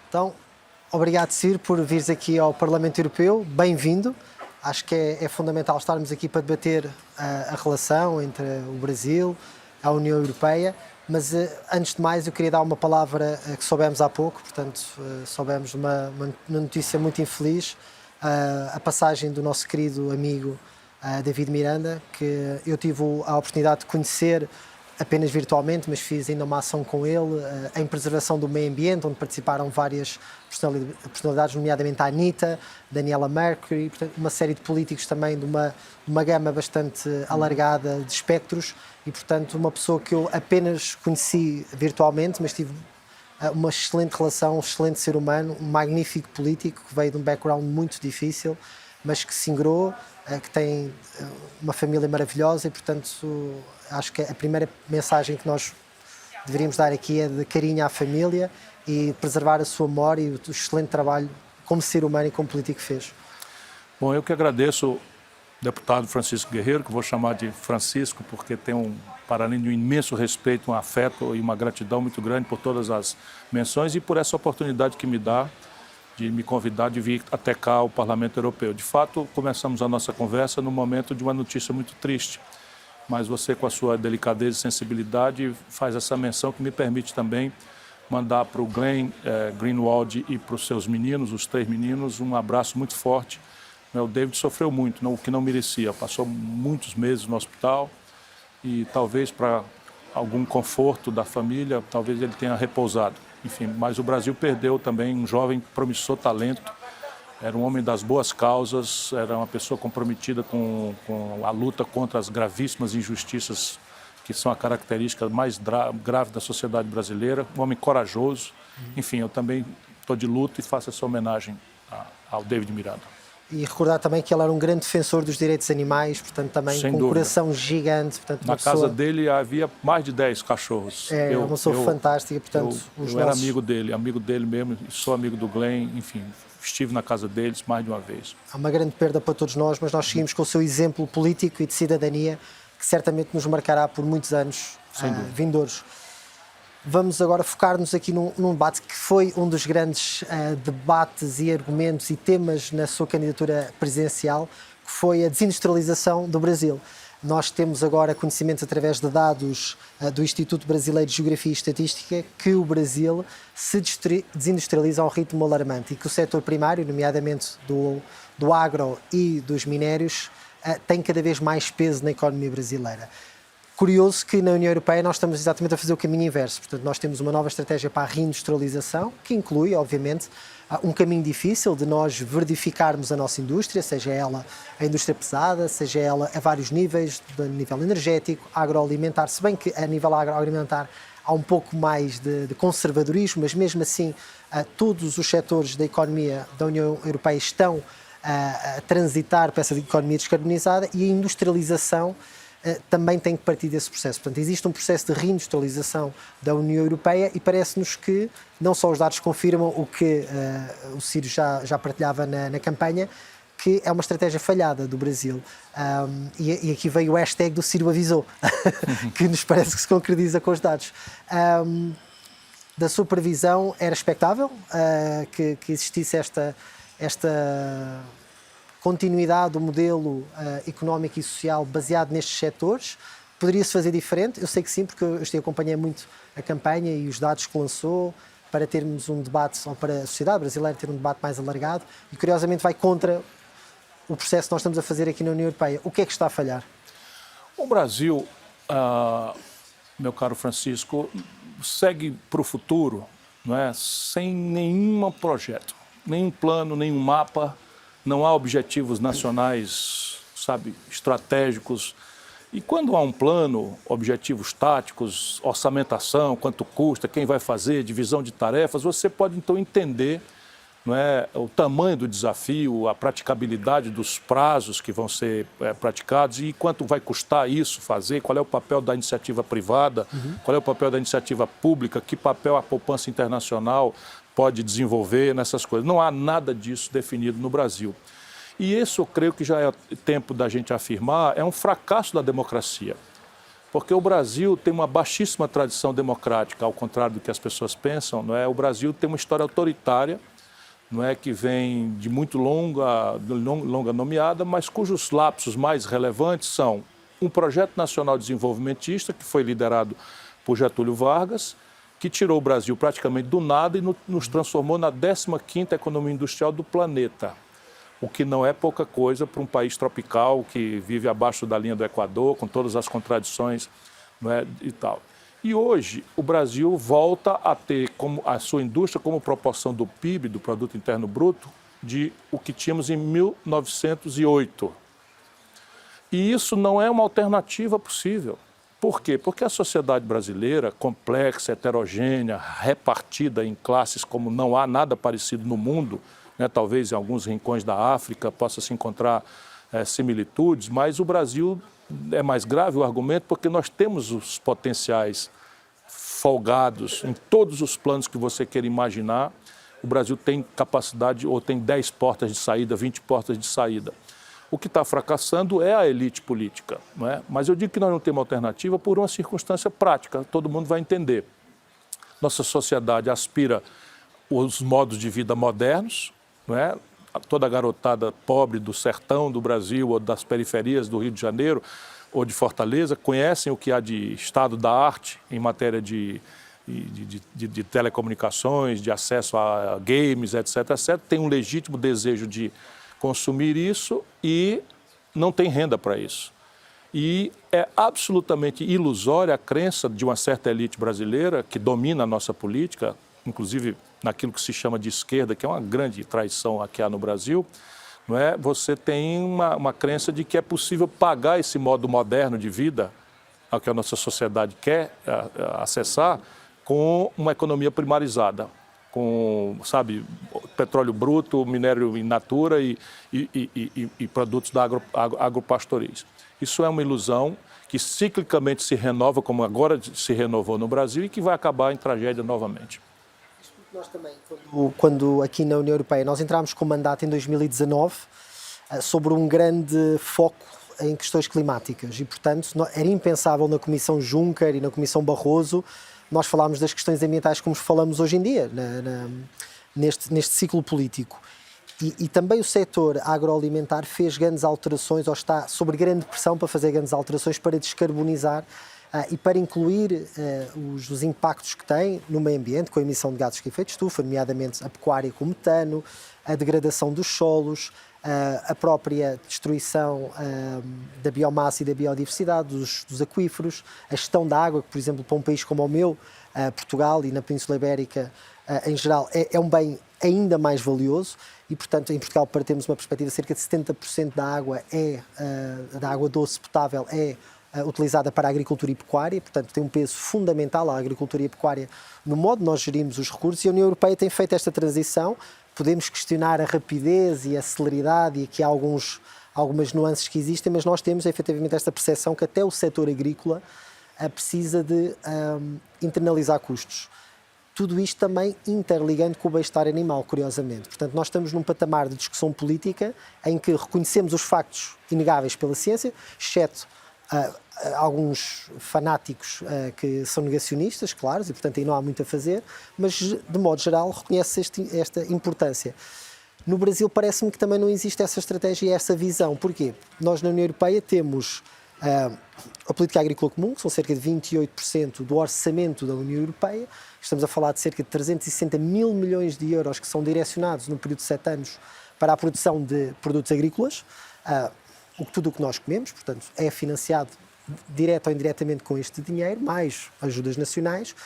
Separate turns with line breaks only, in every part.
Então, obrigado, Ciro, por vires aqui ao Parlamento Europeu. Bem-vindo. Acho que é fundamental estarmos aqui para debater a relação entre o Brasil, a União Europeia, mas antes de mais eu queria dar uma palavra que soubemos há pouco, portanto, soubemos uma notícia muito infeliz, a passagem do nosso querido amigo David Miranda, que eu tive a oportunidade de conhecer apenas virtualmente, mas fiz ainda uma ação com ele em preservação do meio ambiente, onde participaram várias personalidades, nomeadamente a Anitta, Daniela Mercury, portanto, uma série de políticos também de uma gama bastante alargada de espectros e, portanto, uma pessoa que eu apenas conheci virtualmente, mas tive uma excelente relação, um excelente ser humano, um magnífico político que veio de um background muito difícil, mas que se ingrou, que tem uma família maravilhosa e, portanto, acho que a primeira mensagem que nós deveríamos dar aqui é de carinho à família e preservar a sua memória e o excelente trabalho como ser humano e como político que fez.
Bom, eu que agradeço o deputado Francisco Guerreiro, que vou chamar de Francisco, porque tem para além de um imenso respeito, um afeto e uma gratidão muito grande por todas as menções e por essa oportunidade que me dá de me convidar de vir até cá ao Parlamento Europeu. De fato, começamos a nossa conversa no momento de uma notícia muito triste, mas você, com a sua delicadeza e sensibilidade, faz essa menção que me permite também mandar para o Glenn Greenwald e para os seus meninos, os 3 meninos, um abraço muito forte. O David sofreu muito, o que não merecia, passou muitos meses no hospital e talvez para algum conforto da família, talvez ele tenha repousado. Enfim, mas o Brasil perdeu também um jovem promissor talento, era um homem das boas causas, era uma pessoa comprometida com a luta contra as gravíssimas injustiças que são a característica mais grave da sociedade brasileira, um homem corajoso. Enfim, eu também estou de luto e faço essa homenagem ao David Miranda.
E recordar também que ele era um grande defensor dos direitos animais, portanto também com um coração gigante. Portanto,
na casa dele havia mais de 10 cachorros.
É uma pessoa fantástica, portanto...
Eu era amigo dele mesmo, sou amigo do Glenn, enfim, estive na casa deles mais de uma vez.
É uma grande perda para todos nós, mas nós seguimos com o seu exemplo político e de cidadania, que certamente nos marcará por muitos anos vindouros. Vamos agora focar-nos aqui num debate que foi um dos grandes debates e argumentos e temas na sua candidatura presidencial, que foi a desindustrialização do Brasil. Nós temos agora conhecimentos através de dados do Instituto Brasileiro de Geografia e Estatística que o Brasil se desindustrializa a um ritmo alarmante e que o setor primário, nomeadamente do agro e dos minérios, tem cada vez mais peso na economia brasileira. Curioso que na União Europeia nós estamos exatamente a fazer o caminho inverso. Portanto, nós temos uma nova estratégia para a reindustrialização, que inclui, obviamente, um caminho difícil de nós verificarmos a nossa indústria, seja ela a indústria pesada, seja ela a vários níveis, a nível energético, agroalimentar, se bem que a nível agroalimentar há um pouco mais de conservadorismo, mas mesmo assim todos os setores da economia da União Europeia estão a transitar para essa economia descarbonizada e a industrialização também tem que partir desse processo. Portanto, existe um processo de reindustrialização da União Europeia e parece-nos que não só os dados confirmam o que o Ciro já partilhava na campanha, que é uma estratégia falhada do Brasil. E aqui veio o hashtag do Ciro avisou, que nos parece que se concretiza com os dados. Da sua previsão, era expectável que existisse esta continuidade do modelo económico e social baseado nestes setores? Poderia-se fazer diferente? Eu sei que sim, porque eu acompanhei muito a campanha e os dados que lançou para termos um debate, ou para a sociedade brasileira ter um debate mais alargado e curiosamente vai contra o processo que nós estamos a fazer aqui na União Europeia. O que é que está a falhar?
O Brasil, meu caro Francisco, segue para o futuro, não é? Sem nenhum projeto, nenhum plano, nenhum mapa. Não há objetivos nacionais, estratégicos. E quando há um plano, objetivos táticos, orçamentação, quanto custa, quem vai fazer, divisão de tarefas, você pode então entender, não é, o tamanho do desafio, a praticabilidade dos prazos que vão ser praticados e quanto vai custar isso fazer, qual é o papel da iniciativa privada, qual é o papel da iniciativa pública, que papel a poupança internacional pode desenvolver nessas coisas. Não há nada disso definido no Brasil. E isso eu creio que já é tempo da gente afirmar, é um fracasso da democracia. Porque o Brasil tem uma baixíssima tradição democrática, ao contrário do que as pessoas pensam, não é? O Brasil tem uma história autoritária, não é, que vem de muito longa nomeada, mas cujos lapsos mais relevantes são um projeto nacional desenvolvimentista que foi liderado por Getúlio Vargas, que tirou o Brasil praticamente do nada e nos transformou na 15ª economia industrial do planeta, o que não é pouca coisa para um país tropical que vive abaixo da linha do Equador, com todas as contradições, não é, e tal. E hoje o Brasil volta a ter como a sua indústria como proporção do PIB, do Produto Interno Bruto, de o que tínhamos em 1908. E isso não é uma alternativa possível. Por quê? Porque a sociedade brasileira, complexa, heterogênea, repartida em classes como não há nada parecido no mundo, né? Talvez em alguns rincões da África possa se encontrar similitudes, mas o Brasil é mais grave o argumento porque nós temos os potenciais folgados em todos os planos que você queira imaginar. O Brasil tem capacidade, ou tem 10 portas de saída, 20 portas de saída. O que está fracassando é a elite política, não é? Mas eu digo que nós não temos alternativa por uma circunstância prática, todo mundo vai entender. Nossa sociedade aspira os modos de vida modernos, não é? Toda a garotada pobre do sertão do Brasil ou das periferias do Rio de Janeiro ou de Fortaleza conhecem o que há de estado da arte em matéria de telecomunicações, de acesso a games, etc, etc. Tem um legítimo desejo de consumir isso e não tem renda para isso. E é absolutamente ilusória a crença de uma certa elite brasileira que domina a nossa política, inclusive naquilo que se chama de esquerda, que é uma grande traição aqui há no Brasil, não é? Você tem uma crença de que é possível pagar esse modo moderno de vida, ao que a nossa sociedade quer acessar, com uma economia primarizada, com, sabe, petróleo bruto, minério in natura e produtos da agropastoris. Isso é uma ilusão que ciclicamente se renova, como agora se renovou no Brasil, e que vai acabar em tragédia novamente.
Nós também, quando aqui na União Europeia, nós entramos com mandato em 2019 sobre um grande foco em questões climáticas e, portanto, era impensável na Comissão Juncker e na Comissão Barroso nós falarmos das questões ambientais como falamos hoje em dia, neste ciclo político. E também o setor agroalimentar fez grandes alterações, ou está sob grande pressão para fazer grandes alterações para descarbonizar e para incluir os impactos que tem no meio ambiente, com a emissão de gases de efeito de estufa, nomeadamente a pecuária com metano, a degradação dos solos, a própria destruição da biomassa e da biodiversidade, dos aquíferos, a gestão da água, que, por exemplo, para um país como o meu, Portugal e na Península Ibérica, em geral, é um bem ainda mais valioso e, portanto, em Portugal, para termos uma perspectiva, cerca de 70% da água da água doce potável é utilizada para a agricultura e pecuária, portanto tem um peso fundamental a agricultura e a pecuária no modo de nós gerimos os recursos, e a União Europeia tem feito esta transição. Podemos questionar a rapidez e a celeridade e aqui há algumas nuances que existem, mas nós temos efetivamente esta percepção que até o setor agrícola precisa de internalizar custos. Tudo isto também interligando com o bem-estar animal, curiosamente. Portanto, nós estamos num patamar de discussão política em que reconhecemos os factos inegáveis pela ciência, exceto alguns fanáticos que são negacionistas, claro, e portanto aí não há muito a fazer, mas de modo geral reconhece esta importância. No Brasil parece-me que também não existe essa estratégia e essa visão. Porquê? Nós na União Europeia temos a política agrícola comum, que são cerca de 28% do orçamento da União Europeia. Estamos a falar de cerca de 360 mil milhões de euros que são direcionados no período de 7 anos para a produção de produtos agrícolas. Tudo o que nós comemos, portanto, é financiado direto ou indiretamente com este dinheiro, mais ajudas nacionais,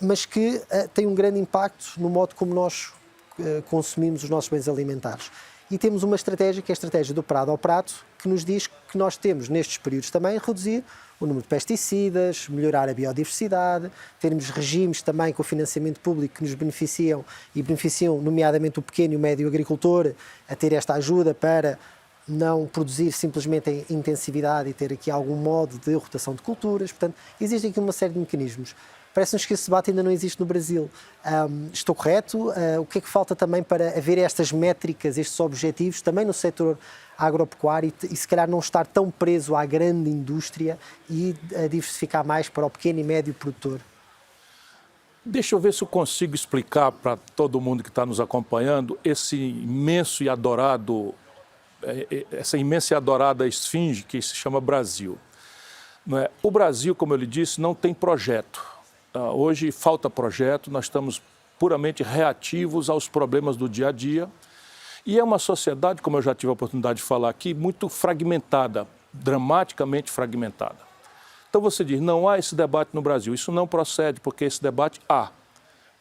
mas que tem um grande impacto no modo como nós consumimos os nossos bens alimentares. E temos uma estratégia, que é a estratégia do prado ao prato, que nos diz que nós temos, nestes períodos também, reduzir o número de pesticidas, melhorar a biodiversidade, termos regimes também com o financiamento público que nos beneficiam e beneficiam, nomeadamente, o pequeno e o médio agricultor, a ter esta ajuda para não produzir simplesmente em intensividade e ter aqui algum modo de rotação de culturas. Portanto, existe aqui uma série de mecanismos. parece-nos que esse debate ainda não existe no Brasil. Estou correto? O que é que falta também para haver estas métricas, estes objetivos, também no setor agropecuário e se calhar não estar tão preso à grande indústria e a diversificar mais para o pequeno e médio produtor?
Deixa eu ver se eu consigo explicar para todo mundo que está nos acompanhando essa imensa e adorada esfinge que se chama Brasil. Não é? O Brasil, como eu lhe disse, não tem projeto. Hoje falta projeto, nós estamos puramente reativos aos problemas do dia a dia. E é uma sociedade, como eu já tive a oportunidade de falar aqui, muito fragmentada, dramaticamente fragmentada. Então você diz, não há esse debate no Brasil. Isso não procede, porque esse debate há.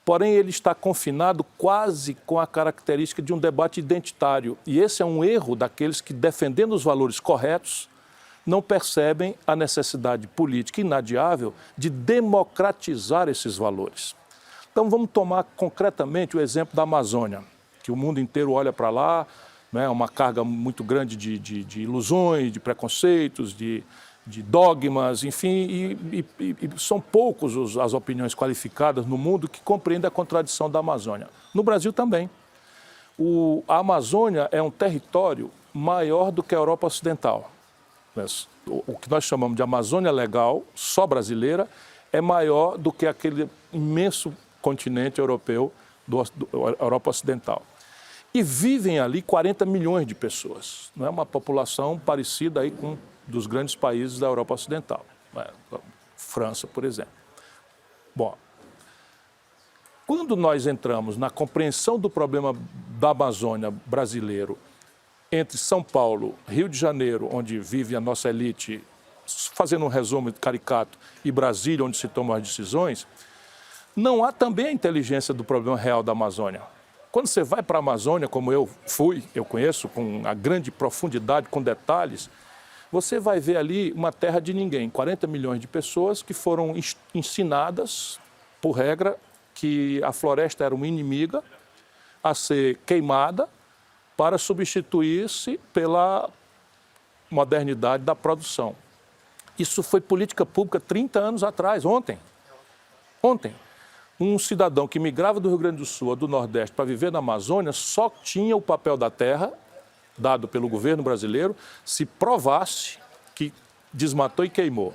Porém, ele está confinado quase com a característica de um debate identitário. E esse é um erro daqueles que, defendendo os valores corretos, não percebem a necessidade política inadiável de democratizar esses valores. Então vamos tomar concretamente o exemplo da Amazônia, que o mundo inteiro olha para lá, né, uma carga muito grande de ilusões, de preconceitos, de dogmas, enfim, e são poucos as opiniões qualificadas no mundo que compreendem a contradição da Amazônia. No Brasil também. A Amazônia é um território maior do que a Europa Ocidental. O que nós chamamos de Amazônia legal, só brasileira, é maior do que aquele imenso continente europeu da Europa Ocidental. E vivem ali 40 milhões de pessoas. Não é uma população parecida aí com dos grandes países da Europa Ocidental, né? França, por exemplo. Bom, quando nós entramos na compreensão do problema da Amazônia brasileiro, entre São Paulo, Rio de Janeiro, onde vive a nossa elite, fazendo um resumo caricato, e Brasília, onde se tomam as decisões, não há também a inteligência do problema real da Amazônia. Quando você vai para a Amazônia, como eu conheço com a grande profundidade, com detalhes, você vai ver ali uma terra de ninguém, 40 milhões de pessoas que foram ensinadas, por regra, que a floresta era uma inimiga a ser queimada para substituir-se pela modernidade da produção. Isso foi política pública 30 anos atrás, ontem. Um cidadão que migrava do Rio Grande do Sul ou do Nordeste para viver na Amazônia só tinha o papel da terra dado pelo governo brasileiro, se provasse que desmatou e queimou.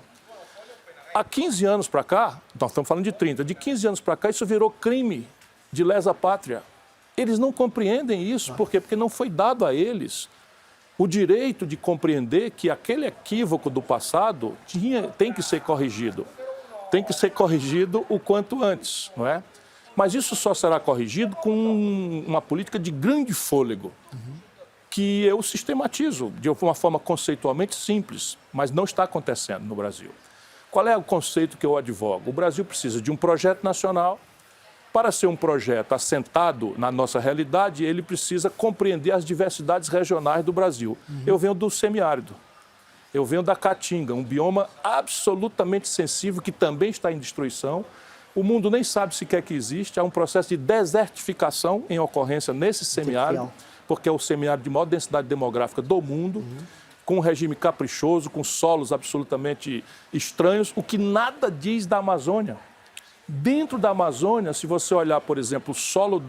Há 15 anos para cá, nós estamos falando de 30, de 15 anos para cá isso virou crime de lesa pátria. Eles não compreendem isso, por quê? Porque não foi dado a eles o direito de compreender que aquele equívoco do passado tem que ser corrigido. Tem que ser corrigido o quanto antes, não é? Mas isso só será corrigido com uma política de grande fôlego. Que eu sistematizo de uma forma conceitualmente simples, mas não está acontecendo no Brasil. Qual é o conceito que eu advogo? O Brasil precisa de um projeto nacional. Para ser um projeto assentado na nossa realidade, ele precisa compreender as diversidades regionais do Brasil. Eu venho do semiárido, eu venho da Caatinga, um bioma absolutamente sensível que também está em destruição. O mundo nem sabe sequer que existe, há um processo de desertificação em ocorrência nesse semiárido, porque é o semiárido de maior densidade demográfica do mundo, com um regime caprichoso, com solos absolutamente estranhos, o que nada diz da Amazônia. Dentro da Amazônia, se você olhar, por exemplo, o solo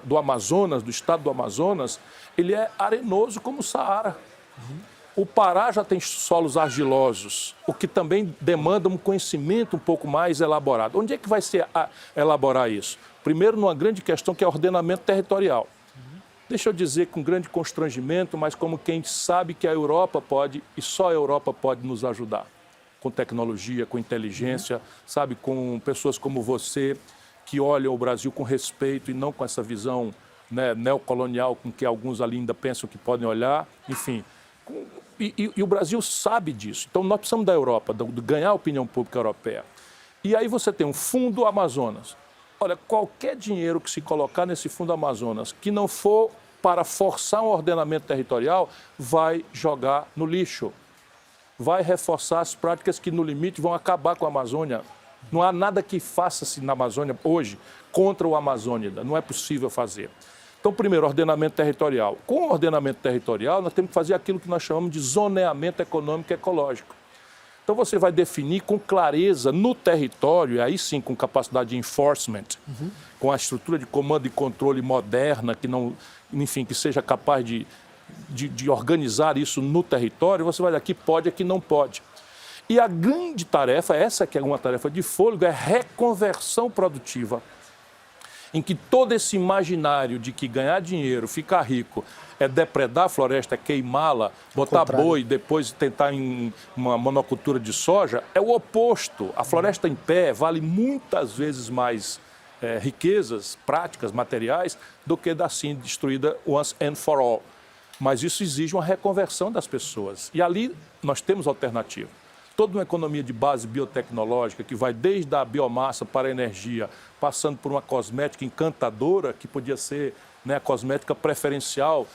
do Amazonas, do estado do Amazonas, ele é arenoso como o Saara. O Pará já tem solos argilosos, o que também demanda um conhecimento um pouco mais elaborado. Onde é que vai se elaborar isso? Primeiro, numa grande questão que é ordenamento territorial. Deixa eu dizer com grande constrangimento, mas como quem sabe que a Europa pode, e só a Europa pode nos ajudar. Com tecnologia, com inteligência, sabe, com pessoas como você, que olham o Brasil com respeito e não com essa visão, né, neocolonial com que alguns ali ainda pensam que podem olhar, enfim. E o Brasil sabe disso. Então nós precisamos da Europa, de ganhar a opinião pública europeia. E aí você tem um Fundo Amazonas. Olha, qualquer dinheiro que se colocar nesse Fundo Amazonas que não for para forçar um ordenamento territorial, vai jogar no lixo. Vai reforçar as práticas que, no limite, vão acabar com a Amazônia. Não há nada que faça-se na Amazônia hoje contra o Amazônida. Não é possível fazer. Então, primeiro, ordenamento territorial. Com o ordenamento territorial, nós temos que fazer aquilo que nós chamamos de zoneamento econômico e ecológico. Então você vai definir com clareza no território, e aí sim com capacidade de enforcement, com a estrutura de comando e controle moderna, que não, enfim, que seja capaz de organizar isso no território, você vai dizer aqui pode, aqui não pode. E a grande tarefa, essa que é uma tarefa de fôlego, é reconversão produtiva, em que todo esse imaginário de que ganhar dinheiro, ficar rico, é depredar a floresta, é queimá-la, botar boi, depois tentar em uma monocultura de soja, é o oposto. A floresta em pé vale muitas vezes mais riquezas práticas, materiais, do que assim destruída once and for all. Mas isso exige uma reconversão das pessoas. E ali nós temos alternativa. Toda uma economia de base biotecnológica que vai desde a biomassa para a energia, passando por uma cosmética encantadora, que podia ser, né, a cosmética preferencial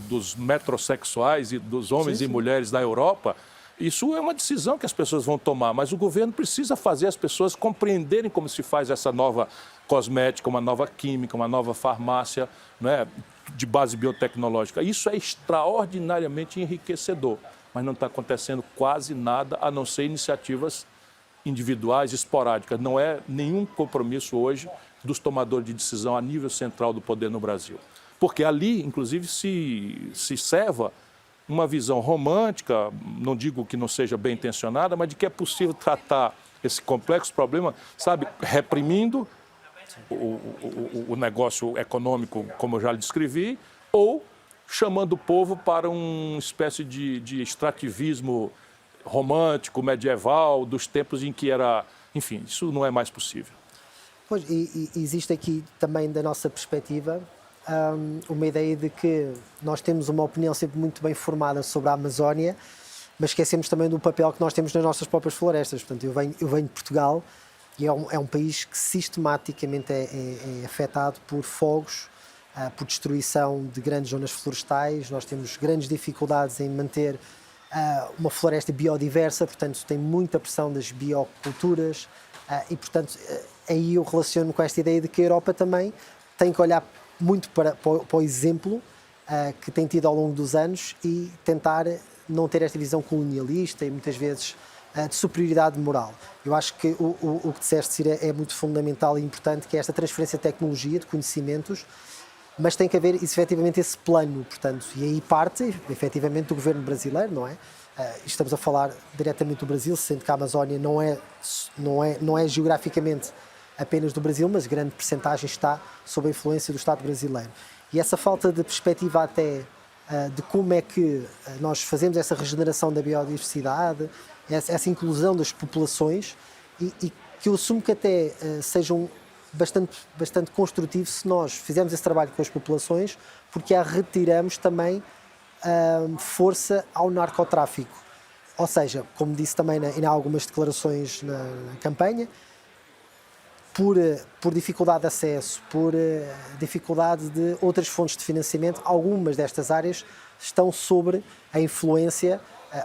dos metrosexuais e dos homens e mulheres da Europa. Isso é uma decisão que as pessoas vão tomar, mas o governo precisa fazer as pessoas compreenderem como se faz essa nova cosmética, uma nova química, uma nova farmácia, né, de base biotecnológica. Isso é extraordinariamente enriquecedor, mas não está acontecendo quase nada, a não ser iniciativas individuais, esporádicas. Não é nenhum compromisso hoje dos tomadores de decisão a nível central do poder no Brasil. Porque ali, inclusive, se serva uma visão romântica, não digo que não seja bem intencionada, mas de que é possível tratar esse complexo problema, sabe, reprimindo o negócio econômico, como eu já lhe descrevi, ou chamando o povo para uma espécie de extrativismo romântico, medieval, dos tempos em que era... Enfim, isso não é mais possível.
Pois, e existe aqui também, da nossa perspectiva, uma ideia de que nós temos uma opinião sempre muito bem formada sobre a Amazónia, mas esquecemos também do papel que nós temos nas nossas próprias florestas. Portanto, eu venho de Portugal e é um país que sistematicamente é afetado por fogos, por destruição de grandes zonas florestais. Nós temos grandes dificuldades em manter uma floresta biodiversa, portanto tem muita pressão das bioculturas e, portanto, aí eu relaciono com esta ideia de que a Europa também tem que olhar muito para o exemplo que tem tido ao longo dos anos e tentar não ter esta visão colonialista e muitas vezes de superioridade moral. Eu acho que o que disseste, Cira, é muito fundamental e importante, que é esta transferência de tecnologia, de conhecimentos, mas tem que haver efetivamente esse plano, portanto, e aí parte efetivamente do governo brasileiro, não é? Estamos a falar diretamente do Brasil, sendo que a Amazónia não é geograficamente apenas do Brasil, mas grande percentagem está sob a influência do Estado brasileiro. E essa falta de perspectiva até de como é que nós fazemos essa regeneração da biodiversidade, essa inclusão das populações, e que eu assumo que até sejam bastante construtivo se nós fizermos esse trabalho com as populações, porque a retiramos também força ao narcotráfico. Ou seja, como disse também em algumas declarações na campanha, por dificuldade de acesso, por dificuldade de outras fontes de financiamento, algumas destas áreas estão sob a influência,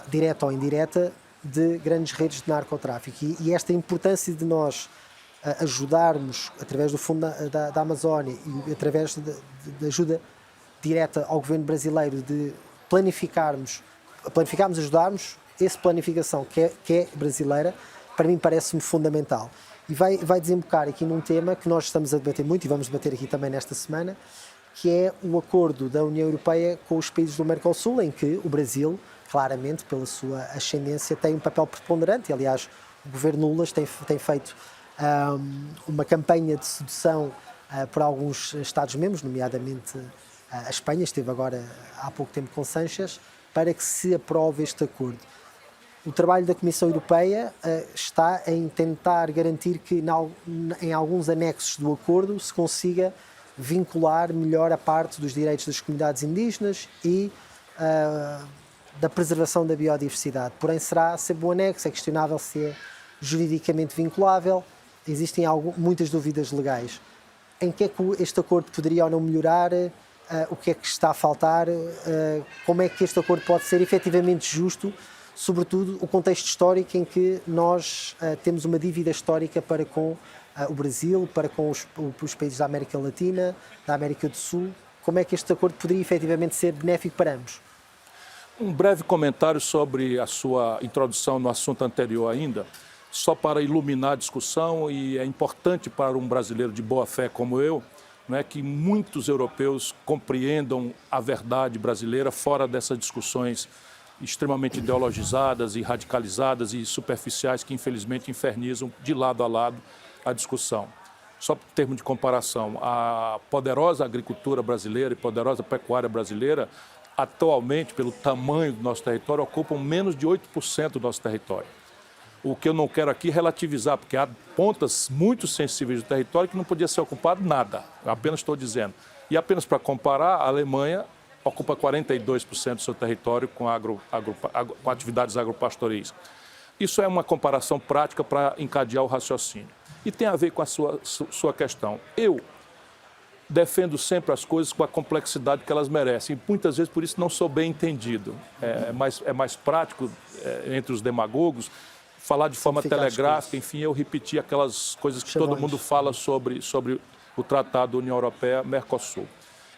direta ou indireta, de grandes redes de narcotráfico. E esta importância de nós ajudarmos, através do Fundo da Amazónia e através de ajuda direta ao governo brasileiro, de planificarmos, ajudarmos, essa planificação que é brasileira, para mim parece-me fundamental. E vai desembocar aqui num tema que nós estamos a debater muito, e vamos debater aqui também nesta semana, que é o acordo da União Europeia com os países do Mercosul, em que o Brasil, claramente, pela sua ascendência, tem um papel preponderante. Aliás, o governo Lula tem feito uma campanha de sedução por alguns Estados-membros, nomeadamente a Espanha, esteve agora há pouco tempo com Sánchez, para que se aprove este acordo. O trabalho da Comissão Europeia está em tentar garantir que em alguns anexos do acordo se consiga vincular melhor a parte dos direitos das comunidades indígenas e da preservação da biodiversidade. Porém, será sempre um anexo, é questionável se é juridicamente vinculável, existem muitas dúvidas legais. Em que é que este acordo poderia ou não melhorar? O que é que está a faltar? Como é que este acordo pode ser efetivamente justo? Sobretudo o contexto histórico em que nós temos uma dívida histórica para com o Brasil, para com os países da América Latina, da América do Sul. Como é que este acordo poderia efetivamente ser benéfico para ambos?
Um breve comentário sobre a sua introdução no assunto anterior ainda, só para iluminar a discussão, e é importante para um brasileiro de boa fé como eu, não é, que muitos europeus compreendam a verdade brasileira fora dessas discussões extremamente ideologizadas e radicalizadas e superficiais que infelizmente infernizam de lado a lado a discussão. Só por termo de comparação, a poderosa agricultura brasileira e poderosa pecuária brasileira, atualmente, pelo tamanho do nosso território, ocupam menos de 8% do nosso território. O que eu não quero aqui relativizar, porque há pontas muito sensíveis do território que não podia ser ocupado nada, eu apenas estou dizendo. E apenas para comparar, a Alemanha ocupa 42% do seu território com atividades agropastoris. Isso é uma comparação prática para encadear o raciocínio. E tem a ver com a sua questão. Eu defendo sempre as coisas com a complexidade que elas merecem. E muitas vezes por isso não sou bem entendido. É mais prático entre os demagogos falar de forma telegráfica, enfim, eu repetir aquelas coisas que todo mundo fala sobre o Tratado União Europeia-Mercosul.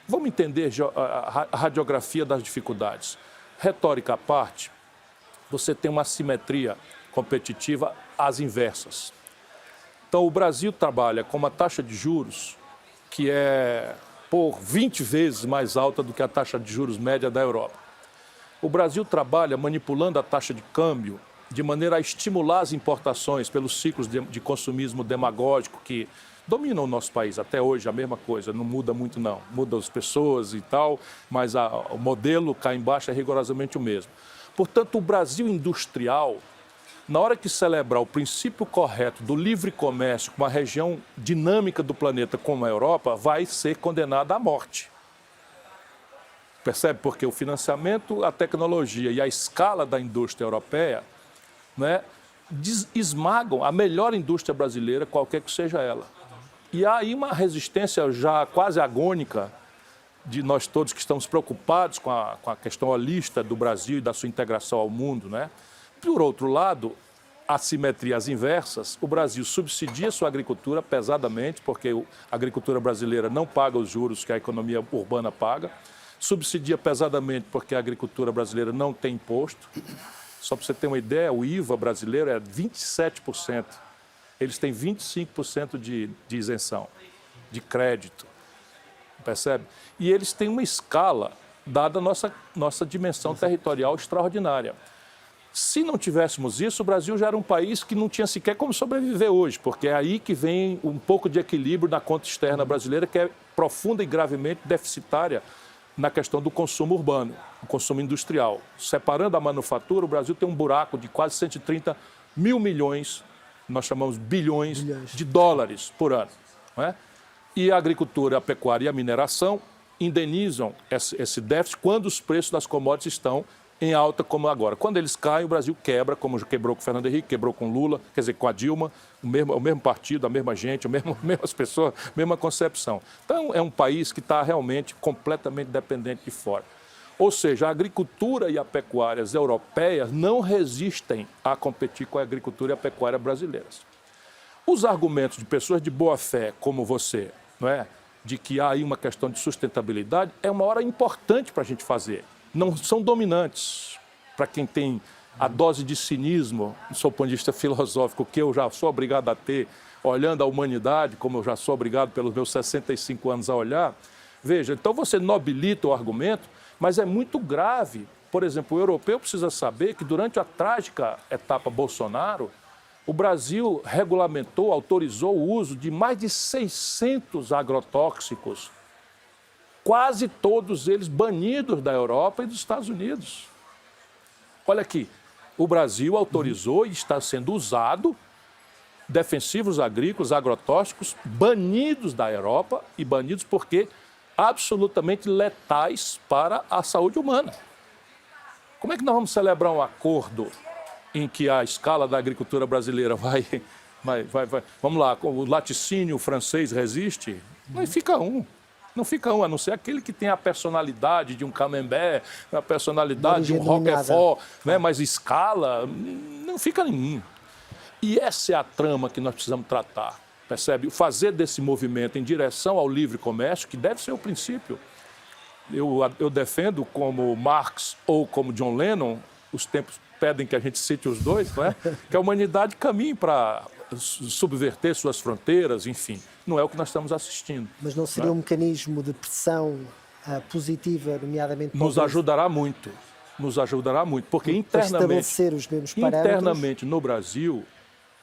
Vamos entender a radiografia das dificuldades. Retórica à parte, você tem uma assimetria competitiva às inversas. Então, o Brasil trabalha com uma taxa de juros que é por 20 vezes mais alta do que a taxa de juros média da Europa. O Brasil trabalha manipulando a taxa de câmbio de maneira a estimular as importações pelos ciclos de consumismo demagógico que dominam o nosso país. Até hoje a mesma coisa, não muda muito não. Muda as pessoas e tal, mas o modelo cá embaixo é rigorosamente o mesmo. Portanto, o Brasil industrial, na hora que celebrar o princípio correto do livre comércio com uma região dinâmica do planeta como a Europa, vai ser condenada à morte. Percebe? Porque o financiamento, a tecnologia e a escala da indústria europeia, né, esmagam a melhor indústria brasileira, qualquer que seja ela. E há aí uma resistência já quase agônica de nós todos que estamos preocupados com a questão holística do Brasil e da sua integração ao mundo, né? Por outro lado, assimetrias inversas, o Brasil subsidia sua agricultura pesadamente, porque a agricultura brasileira não paga os juros que a economia urbana paga, subsidia pesadamente porque a agricultura brasileira não tem imposto. Só para você ter uma ideia, o IVA brasileiro é 27%. Eles têm 25% de isenção, de crédito. Percebe? E eles têm uma escala, dada a nossa dimensão territorial extraordinária. Se não tivéssemos isso, o Brasil já era um país que não tinha sequer como sobreviver hoje, porque é aí que vem um pouco de equilíbrio na conta externa brasileira, que é profunda e gravemente deficitária na questão do consumo urbano, o consumo industrial. Separando a manufatura, o Brasil tem um buraco de quase 130 mil milhões, nós chamamos bilhões de dólares por ano. Não é? E a agricultura, a pecuária e a mineração indenizam esse déficit quando os preços das commodities estão em alta como agora. Quando eles caem, o Brasil quebra, como quebrou com o Fernando Henrique, quebrou com Lula, quer dizer, com a Dilma, o mesmo partido, a mesma gente, mesmas pessoas, mesma concepção. Então, é um país que está realmente completamente dependente de fora. Ou seja, a agricultura e a pecuária europeias não resistem a competir com a agricultura e a pecuária brasileiras. Os argumentos de pessoas de boa fé, como você, não é, de que há aí uma questão de sustentabilidade, é uma hora importante para a gente fazer. Não são dominantes. Para quem tem a dose de cinismo, do seu ponto de vista filosófico, que eu já sou obrigado a ter, olhando a humanidade, como eu já sou obrigado pelos meus 65 anos a olhar, veja, então você nobilita o argumento, mas é muito grave. Por exemplo, o europeu precisa saber que durante a trágica etapa Bolsonaro, o Brasil regulamentou, autorizou o uso de mais de 600 agrotóxicos, quase todos eles banidos da Europa e dos Estados Unidos. Olha aqui, o Brasil autorizou e está sendo usado defensivos agrícolas, agrotóxicos, banidos da Europa e banidos porque absolutamente letais para a saúde humana. Como é que nós vamos celebrar um acordo em que a escala da agricultura brasileira vai vamos lá, o laticínio francês resiste? Não fica um. Não fica um, a não ser aquele que tem a personalidade de um camembert, a personalidade de um roquefort, né? Mas escala, não fica nenhum. E essa é a trama que nós precisamos tratar, percebe? Fazer desse movimento em direção ao livre comércio, que deve ser o princípio, eu defendo como Marx ou como John Lennon, os tempos pedem que a gente cite os dois, não é? Que a humanidade caminhe para subverter suas fronteiras, enfim. Não é o que nós estamos assistindo.
Mas não seria um mecanismo de pressão positiva, nomeadamente...
Nos ajudará muito. Nos ajudará muito, porque
estabelecer os mesmos parâmetros.
Internamente no Brasil,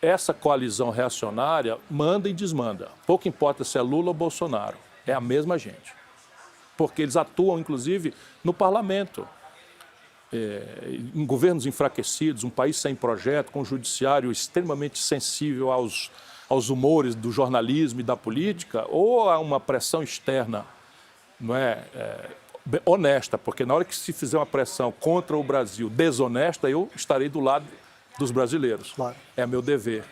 essa coalizão reacionária manda e desmanda. Pouco importa se é Lula ou Bolsonaro, é a mesma gente. Porque eles atuam, inclusive, no parlamento. Em governos enfraquecidos, um país sem projeto, com um judiciário extremamente sensível aos humores do jornalismo e da política, ou a uma pressão externa, não é, honesta, porque na hora que se fizer uma pressão contra o Brasil desonesta, eu estarei do lado dos brasileiros.
Claro.
É meu dever.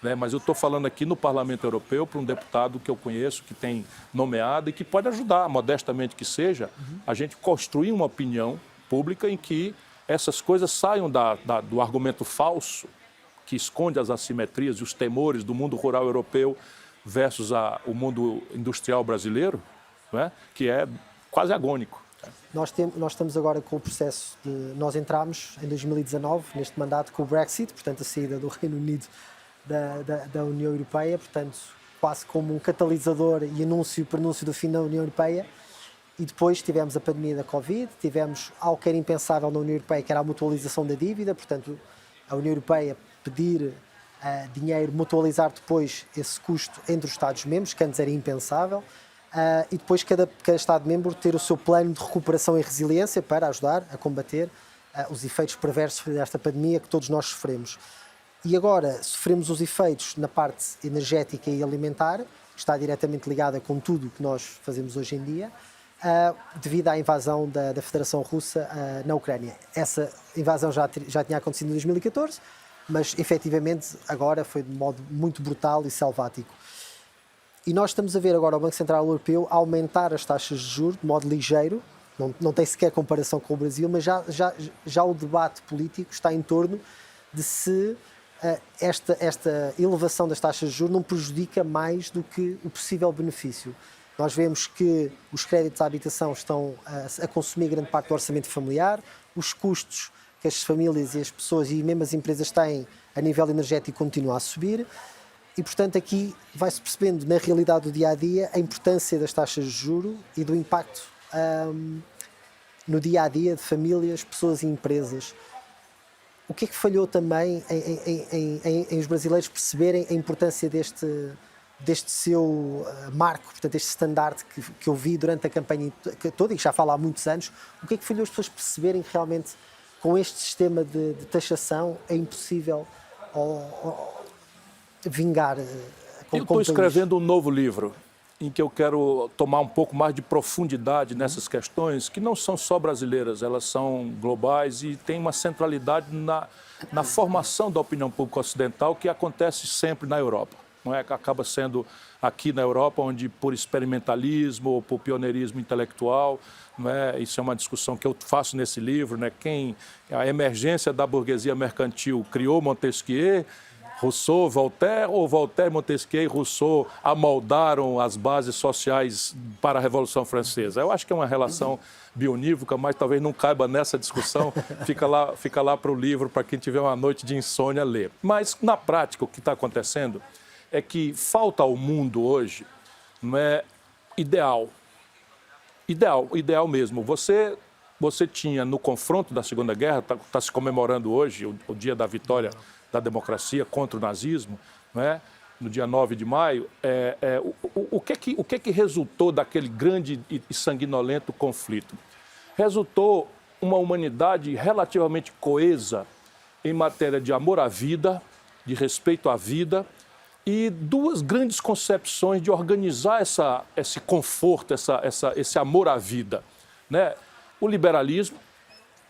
Né? Mas eu estou falando aqui no Parlamento Europeu para um deputado que eu conheço, que tem nomeado e que pode ajudar, modestamente que seja, a gente construir uma opinião pública em que essas coisas saiam do argumento falso que esconde as assimetrias e os temores do mundo rural europeu versus o mundo industrial brasileiro, não é? Que é quase agônico.
Nós estamos agora com o processo de... Nós entramos em 2019, neste mandato, com o Brexit, portanto a saída do Reino Unido da União Europeia, portanto quase como um catalisador e prenúncio do fim da União Europeia. E depois tivemos a pandemia da Covid, tivemos algo que era impensável na União Europeia, que era a mutualização da dívida, portanto a União Europeia pedir dinheiro, mutualizar depois esse custo entre os Estados-membros, que antes era impensável, e depois cada Estado-membro ter o seu plano de recuperação e resiliência para ajudar a combater os efeitos perversos desta pandemia que todos nós sofremos. E agora sofremos os efeitos na parte energética e alimentar, que está diretamente ligada com tudo o que nós fazemos hoje em dia, devido à invasão da Federação Russa na Ucrânia. Essa invasão já tinha acontecido em 2014, mas efetivamente agora foi de modo muito brutal e selvático. E nós estamos a ver agora o Banco Central Europeu aumentar as taxas de juros de modo ligeiro, não tem sequer comparação com o Brasil, mas já o debate político está em torno de se esta elevação das taxas de juros não prejudica mais do que o possível benefício. Nós vemos que os créditos à habitação estão a consumir grande parte do orçamento familiar, os custos que as famílias e as pessoas e mesmo as empresas têm a nível energético continuam a subir e, portanto, aqui vai-se percebendo na realidade do dia-a-dia a importância das taxas de juros e do impacto no dia-a-dia de famílias, pessoas e empresas. O que é que falhou também em os brasileiros perceberem a importância deste seu marco, portanto, este estandarte que eu vi durante a campanha toda e que já falo há muitos anos? O que é que falhou as pessoas perceberem que realmente com este sistema de taxação é impossível vingar com
Eu estou escrevendo um novo livro em que eu quero tomar um pouco mais de profundidade nessas questões que não são só brasileiras, elas são globais e têm uma centralidade na formação da opinião pública ocidental que acontece sempre na Europa. Não é que acaba sendo aqui na Europa, onde por experimentalismo ou por pioneirismo intelectual, não é? Isso é uma discussão que eu faço nesse livro, né? A emergência da burguesia mercantil criou Montesquieu, Rousseau, Voltaire, ou Voltaire, Montesquieu e Rousseau amoldaram as bases sociais para a Revolução Francesa. Eu acho que é uma relação bionívoca, mas talvez não caiba nessa discussão. Fica lá para o livro, para quem tiver uma noite de insônia ler. Mas, na prática, o que está acontecendo é que falta ao mundo hoje, não é, ideal mesmo. Você tinha no confronto da Segunda Guerra, está se comemorando hoje o dia da vitória da democracia contra o nazismo, não é? No dia 9 de maio, o que é que resultou daquele grande e sanguinolento conflito? Resultou uma humanidade relativamente coesa em matéria de amor à vida, de respeito à vida, e duas grandes concepções de organizar esse conforto, esse amor à vida, né? O liberalismo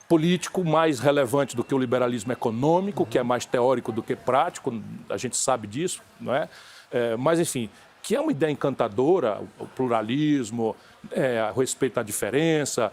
político, mais relevante do que o liberalismo econômico, que é mais teórico do que prático, a gente sabe disso, não é? Mas, enfim, que é uma ideia encantadora, o pluralismo, o respeito à diferença,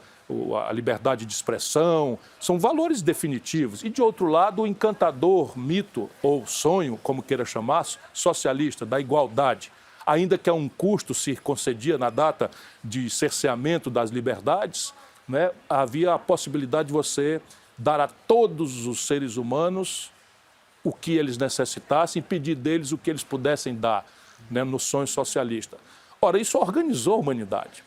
a liberdade de expressão, são valores definitivos. E, de outro lado, o encantador mito ou sonho, como queira chamar, socialista, da igualdade. ainda que a um custo se concedia na data de cerceamento das liberdades, né, havia a possibilidade de você dar a todos os seres humanos o que eles necessitassem, pedir deles o que eles pudessem dar, né, no sonho socialista. Ora, isso organizou a humanidade.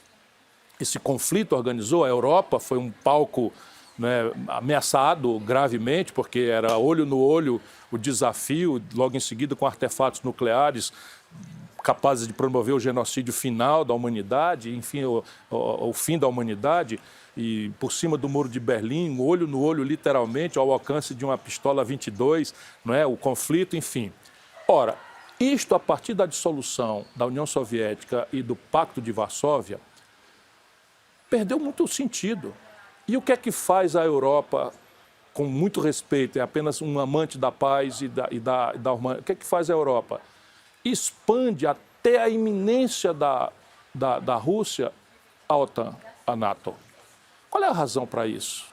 Esse conflito organizou, a Europa foi um palco, né, ameaçado gravemente, porque era olho no olho o desafio, logo em seguida com artefatos nucleares capazes de promover o genocídio final da humanidade, enfim, o fim da humanidade, e por cima do Muro de Berlim, olho no olho, literalmente, ao alcance de uma pistola 22, não é? O conflito, enfim. Ora, isto a partir da dissolução da União Soviética e do Pacto de Varsóvia, perdeu muito sentido. E o que é que faz a Europa, com muito respeito, é apenas um amante da paz da humanidade? O que é que faz a Europa? Expande até a iminência da Rússia a OTAN, a NATO. Qual é a razão para isso?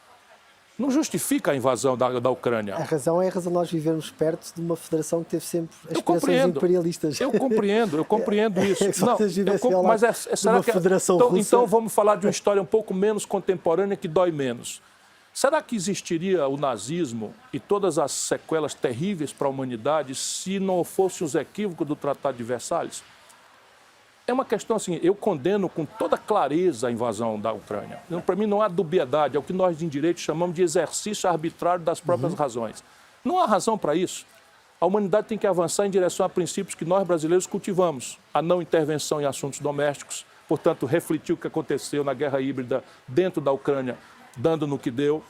Não justifica a invasão da Ucrânia.
A razão é a razão de nós vivermos perto de uma federação que teve sempre aspirações imperialistas.
Eu compreendo isso.
Não,
mas será que
federação russa?
Então vamos falar de uma história um pouco menos contemporânea que dói menos. Será que existiria o nazismo e todas as sequelas terríveis para a humanidade se não fossem os equívocos do Tratado de Versalhes? É uma questão assim, eu condeno com toda clareza a invasão da Ucrânia. Para mim não há dubiedade, é o que nós em direito chamamos de exercício arbitrário das próprias razões. Não há razão para isso. A humanidade tem que avançar em direção a princípios que nós brasileiros cultivamos. A não intervenção em assuntos domésticos, portanto, refletir o que aconteceu na guerra híbrida dentro da Ucrânia, dando no que deu,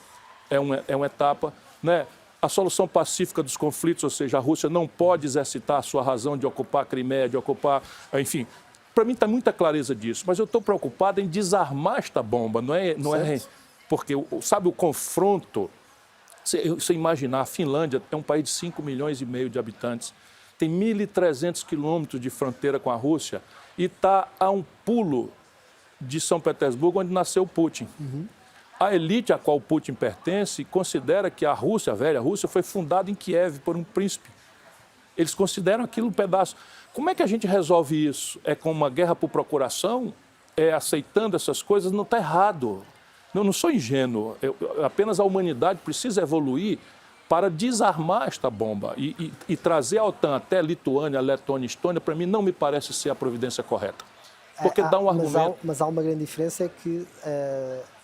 é uma etapa, né? A solução pacífica dos conflitos, ou seja, a Rússia não pode exercitar a sua razão de ocupar a Crimeia, de ocupar, enfim. Para mim está muita clareza disso, mas eu estou preocupado em desarmar esta bomba, não é porque, sabe, o confronto, você imaginar, a Finlândia é um país de 5,5 milhões de habitantes, tem 1.300 quilômetros de fronteira com a Rússia e está a um pulo de São Petersburgo, onde nasceu Putin. A elite a qual Putin pertence considera que a Rússia, a velha Rússia, foi fundada em Kiev por um príncipe. Eles consideram aquilo um pedaço. Como é que a gente resolve isso? É com uma guerra por procuração? É aceitando essas coisas? Não está errado. Eu não sou ingênuo. Apenas a humanidade precisa evoluir para desarmar esta bomba e trazer a OTAN até Lituânia, Letônia, Estônia, para mim não me parece ser a providência correta. Porque dá um argumento...
Mas há uma grande diferença, é que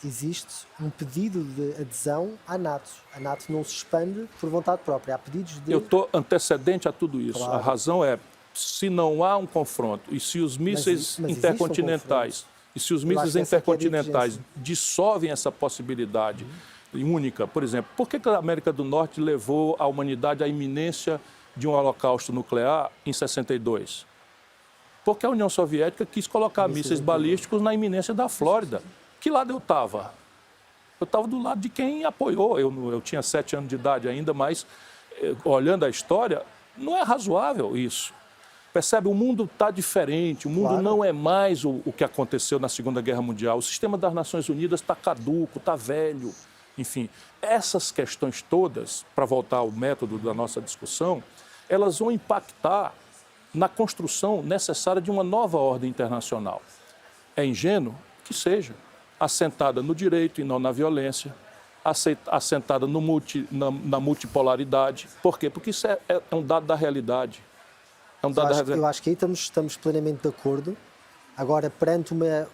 existe um pedido de adesão à NATO. A NATO não se expande por vontade própria, há pedidos de...
Eu estou antecedente a tudo isso.
Claro.
A razão é, se não há um confronto e se os mísseis intercontinentais dissolvem essa possibilidade única, por exemplo, por que a América do Norte levou a humanidade à iminência de um holocausto nuclear em 62? Porque a União Soviética quis colocar mísseis balísticos na iminência da Flórida. Que lado eu estava? Eu estava do lado de quem apoiou. Eu tinha 7 anos de idade ainda, mas, olhando a história, não é razoável isso. Percebe? O mundo está diferente, o mundo não é mais o que aconteceu na Segunda Guerra Mundial. O sistema das Nações Unidas está caduco, está velho. Enfim, essas questões todas, para voltar ao método da nossa discussão, elas vão impactar na construção necessária de uma nova ordem internacional. É ingênuo? Que seja. Assentada no direito e não na violência, assentada na multipolaridade. Por quê? Porque isso é um dado da realidade.
Eu acho que aí estamos plenamente de acordo. Agora, perante uma...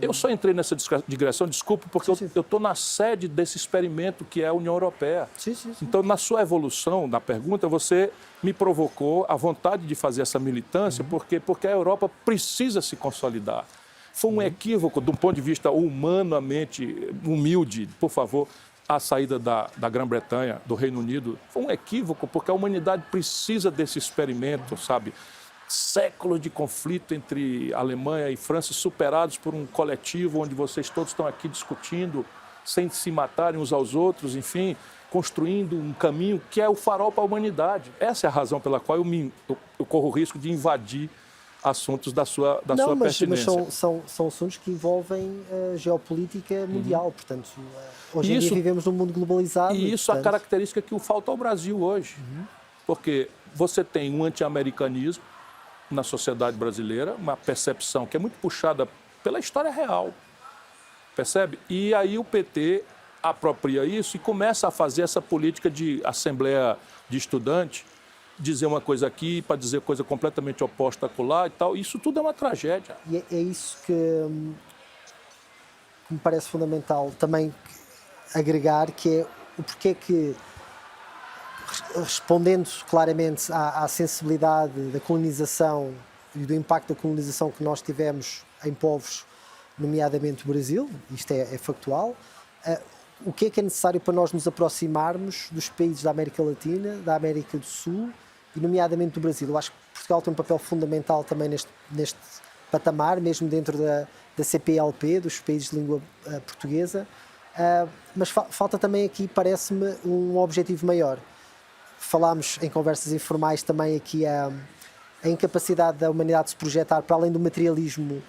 Eu só entrei nessa digressão, desculpe, porque eu estou na sede desse experimento que é a União Europeia.
Sim.
Então, na sua evolução, na pergunta, você me provocou a vontade de fazer essa militância, porque a Europa precisa se consolidar. Foi um equívoco, de um ponto de vista humanamente humilde, por favor, a saída da Grã-Bretanha, do Reino Unido. Foi um equívoco, porque a humanidade precisa desse experimento, sabe? Séculos de conflito entre Alemanha e França superados por um coletivo onde vocês todos estão aqui discutindo, sem se matarem uns aos outros, enfim, construindo um caminho que é o farol para a humanidade. Essa é a razão pela qual eu corro o risco de invadir assuntos da sua pertinência.
Mas são assuntos que envolvem geopolítica mundial, portanto, hoje em dia vivemos num mundo globalizado.
E isso é a característica que falta ao Brasil hoje, porque você tem um anti-americanismo, na sociedade brasileira, uma percepção que é muito puxada pela história real, percebe? E aí o PT apropria isso e começa a fazer essa política de assembleia de estudante, dizer uma coisa aqui para dizer coisa completamente oposta acolá e tal. Isso tudo é uma tragédia.
E é isso que me parece fundamental também agregar, que é o porquê que, respondendo claramente à sensibilidade da colonização e do impacto da colonização que nós tivemos em povos, nomeadamente o Brasil, isto é factual, o que é necessário para nós nos aproximarmos dos países da América Latina, da América do Sul e nomeadamente do Brasil. Eu acho que Portugal tem um papel fundamental também neste patamar, mesmo dentro da CPLP, dos países de língua portuguesa, mas falta também aqui, parece-me, um objetivo maior. Falámos em conversas informais também aqui a incapacidade da humanidade de se projetar para além do materialismo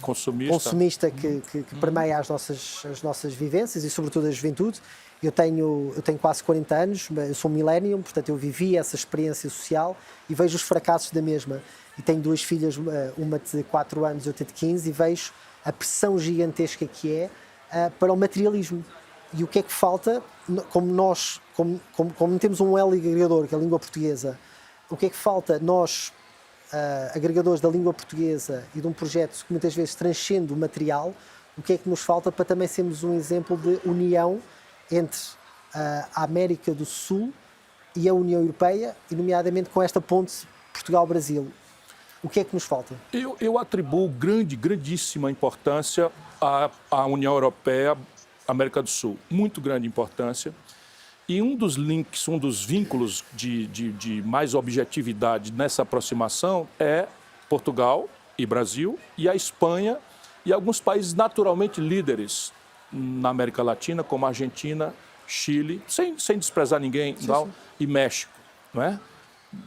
consumista que permeia as nossas vivências e sobretudo a juventude. Eu tenho quase 40 anos, eu sou millennium, portanto eu vivi essa experiência social e vejo os fracassos da mesma. E tenho duas filhas, uma de 4 anos e outra de 15, e vejo a pressão gigantesca que é para o materialismo. E o que é que falta, como temos um elo agregador, que é a língua portuguesa, o que é que falta nós, agregadores da língua portuguesa e de um projeto que muitas vezes transcende o material, o que é que nos falta para também sermos um exemplo de união entre a América do Sul e a União Europeia, e nomeadamente com esta ponte Portugal-Brasil. O que é que nos falta?
Eu atribuo grandíssima importância à União Europeia, América do Sul. Muito grande importância. E um dos links, um dos vínculos de mais objetividade nessa aproximação é Portugal e Brasil, e a Espanha e alguns países naturalmente líderes na América Latina, como a Argentina, Chile, sem desprezar ninguém, não, e México, não é?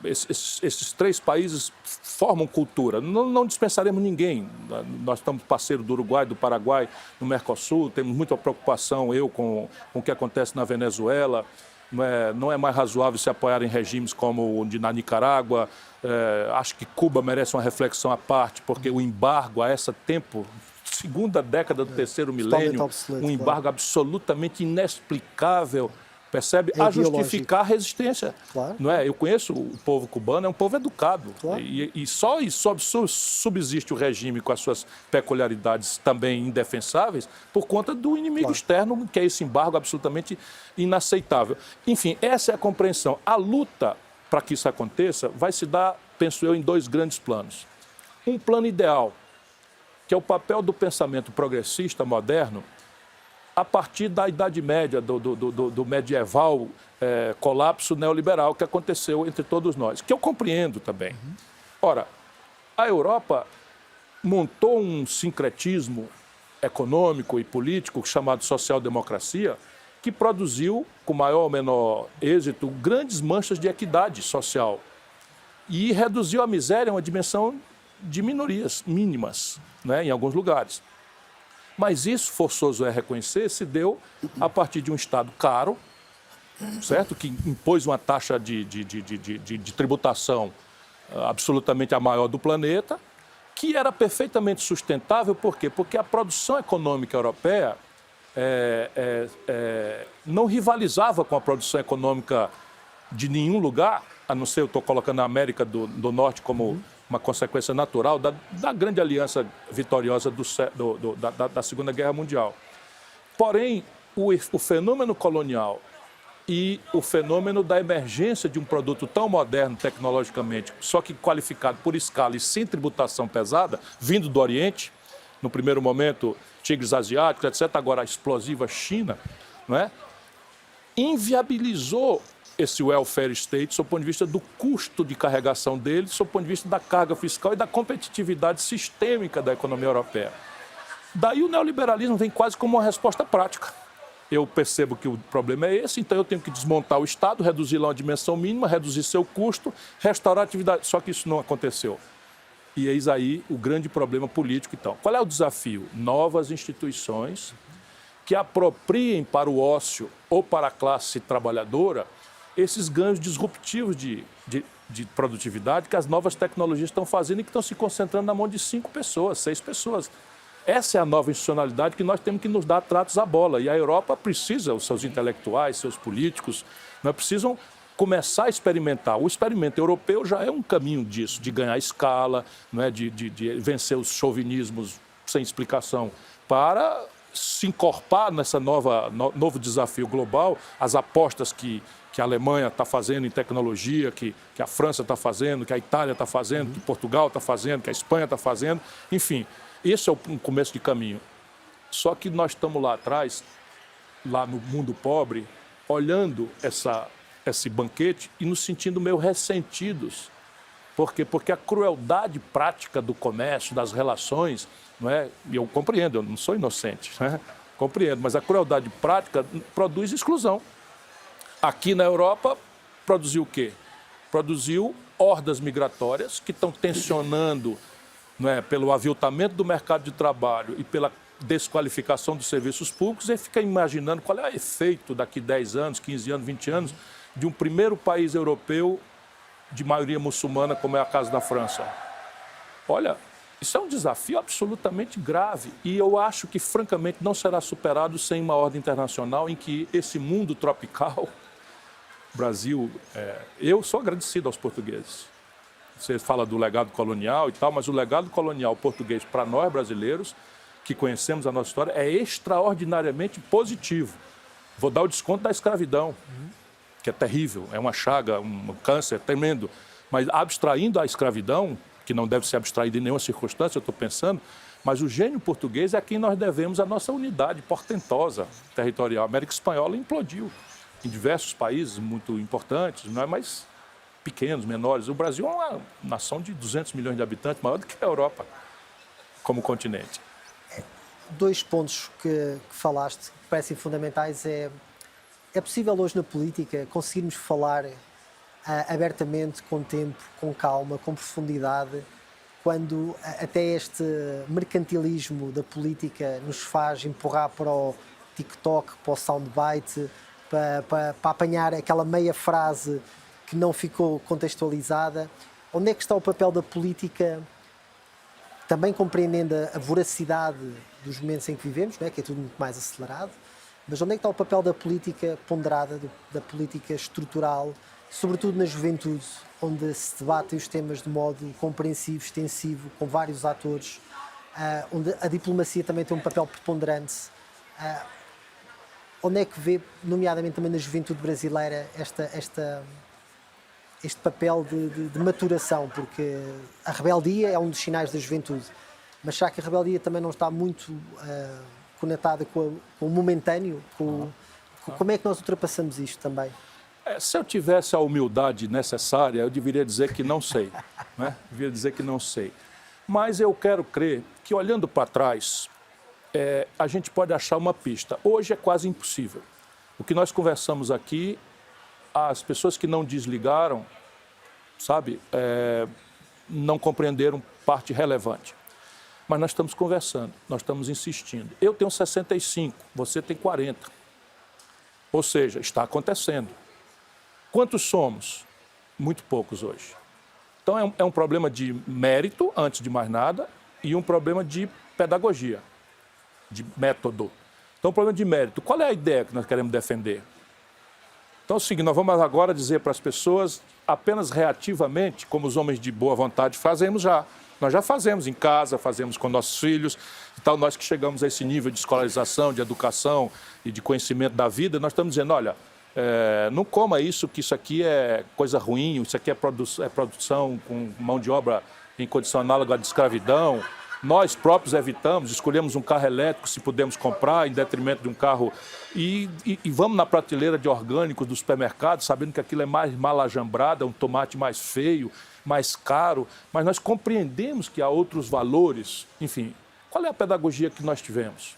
Esses 3 países formam cultura. Não dispensaremos ninguém. Nós estamos parceiros do Uruguai, do Paraguai, no Mercosul, temos muita preocupação, com o que acontece na Venezuela. Não é mais razoável se apoiar em regimes como o de na Nicarágua. Acho que Cuba merece uma reflexão à parte, porque o embargo a esse tempo, segunda década do terceiro milênio, um embargo absolutamente inexplicável, percebe? A justificar a resistência.
Claro.
Não é? Eu conheço o povo cubano, é um povo educado.
Claro.
E só subsiste o regime com as suas peculiaridades também indefensáveis por conta do inimigo externo, que é esse embargo absolutamente inaceitável. Enfim, essa é a compreensão. A luta para que isso aconteça vai se dar, penso eu, em 2 grandes planos. Um plano ideal, que é o papel do pensamento progressista moderno, a partir da Idade Média, do medieval colapso neoliberal que aconteceu entre todos nós, que eu compreendo também. Ora, a Europa montou um sincretismo econômico e político chamado social-democracia, que produziu, com maior ou menor êxito, grandes manchas de equidade social e reduziu a miséria a uma dimensão de minorias mínimas, né, em alguns lugares. Mas isso, forçoso é reconhecer, se deu a partir de um Estado caro, certo? Que impôs uma taxa de tributação absolutamente a maior do planeta, que era perfeitamente sustentável. Por quê? Porque a produção econômica europeia não rivalizava com a produção econômica de nenhum lugar, a não ser, eu estou colocando a América do Norte como uma consequência natural da grande aliança vitoriosa da Segunda Guerra Mundial. Porém, o fenômeno colonial e o fenômeno da emergência de um produto tão moderno tecnologicamente, só que qualificado por escala e sem tributação pesada, vindo do Oriente, no primeiro momento, tigres asiáticos, etc., agora a explosiva China, não é? Inviabilizou esse welfare state, sob o ponto de vista do custo de carregação dele, sob o ponto de vista da carga fiscal e da competitividade sistêmica da economia europeia. Daí o neoliberalismo vem quase como uma resposta prática. Eu percebo que o problema é esse, então eu tenho que desmontar o Estado, reduzir lá uma dimensão mínima, reduzir seu custo, restaurar a atividade. Só que isso não aconteceu. E eis aí o grande problema político. Então, qual é o desafio? Novas instituições que apropriem para o ócio ou para a classe trabalhadora esses ganhos disruptivos de produtividade que as novas tecnologias estão fazendo e que estão se concentrando na mão de 5 pessoas, 6 pessoas. Essa é a nova institucionalidade que nós temos que nos dar tratos à bola. E a Europa precisa, os seus intelectuais, seus políticos, nós precisam começar a experimentar. O experimento europeu já é um caminho disso, de ganhar escala, não é? de vencer os chauvinismos sem explicação, para se encorpar nessa novo desafio global, as apostas que a Alemanha está fazendo em tecnologia, que a França está fazendo, que a Itália está fazendo, que Portugal está fazendo, que a Espanha está fazendo, enfim. Esse é um começo de caminho. Só que nós estamos lá atrás, lá no mundo pobre, olhando esse banquete e nos sentindo meio ressentidos. Por quê? Porque a crueldade prática do comércio, das relações, não é? E eu compreendo, eu não sou inocente, né? Compreendo, mas a crueldade prática produz exclusão. Aqui na Europa, produziu o quê? Produziu hordas migratórias que estão tensionando, não é, pelo aviltamento do mercado de trabalho e pela desqualificação dos serviços públicos, e fica imaginando qual é o efeito daqui 10 anos, 15 anos, 20 anos, de um primeiro país europeu de maioria muçulmana, como é a casa da França. Olha, isso é um desafio absolutamente grave e eu acho que, francamente, não será superado sem uma ordem internacional em que esse mundo tropical, Brasil, eu sou agradecido aos portugueses. Você fala do legado colonial e tal, mas o legado colonial português para nós brasileiros, que conhecemos a nossa história, é extraordinariamente positivo. Vou dar o desconto da escravidão, que é terrível, é uma chaga, um câncer tremendo. Mas abstraindo a escravidão, que não deve ser abstraída em nenhuma circunstância, eu estou pensando, mas o gênio português é a quem nós devemos a nossa unidade portentosa territorial. A América Espanhola implodiu em diversos países muito importantes, não é? Mas pequenos, menores. O Brasil é uma nação de 200 milhões de habitantes, maior do que a Europa como continente.
2 pontos que falaste, que parecem fundamentais, é possível hoje na política conseguirmos falar abertamente, com tempo, com calma, com profundidade, quando até este mercantilismo da política nos faz empurrar para o TikTok, para o soundbite, para apanhar aquela meia frase que não ficou contextualizada. Onde é que está o papel da política, também compreendendo a voracidade dos momentos em que vivemos, não é? Que é tudo muito mais acelerado, mas onde é que está o papel da política ponderada, da política estrutural, sobretudo na juventude, onde se debatem os temas de modo compreensivo, extensivo, com vários atores, onde a diplomacia também tem um papel preponderante. Onde é que vê, nomeadamente também na juventude brasileira, este papel de maturação? Porque a rebeldia é um dos sinais da juventude, mas será que a rebeldia também não está muito conectada com o momentâneo? Como é que nós ultrapassamos isto também?
Se eu tivesse a humildade necessária, eu deveria dizer que não sei. Né? Deveria dizer que não sei. Mas eu quero crer que, olhando para trás, a gente pode achar uma pista. Hoje é quase impossível. O que nós conversamos aqui, as pessoas que não desligaram, sabe, não compreenderam parte relevante. Mas nós estamos conversando, nós estamos insistindo. Eu tenho 65, você tem 40. Ou seja, está acontecendo. Quantos somos? Muito poucos hoje. Então é um problema de mérito, antes de mais nada, e um problema de pedagogia, de método. Então, o problema de mérito. Qual é a ideia que nós queremos defender? Então é o seguinte, nós vamos agora dizer para as pessoas, apenas reativamente, como os homens de boa vontade fazemos já. Nós já fazemos em casa, fazemos com nossos filhos, e tal, nós que chegamos a esse nível de escolarização, de educação e de conhecimento da vida, nós estamos dizendo, olha, não coma isso, que isso aqui é coisa ruim, isso aqui é produção com mão de obra em condição análoga de escravidão. Nós próprios evitamos, escolhemos um carro elétrico se pudermos comprar, em detrimento de um carro, e vamos na prateleira de orgânicos do supermercado, sabendo que aquilo é mais mal ajambrado, é um tomate mais feio, mais caro, mas nós compreendemos que há outros valores. Enfim, qual é a pedagogia que nós tivemos?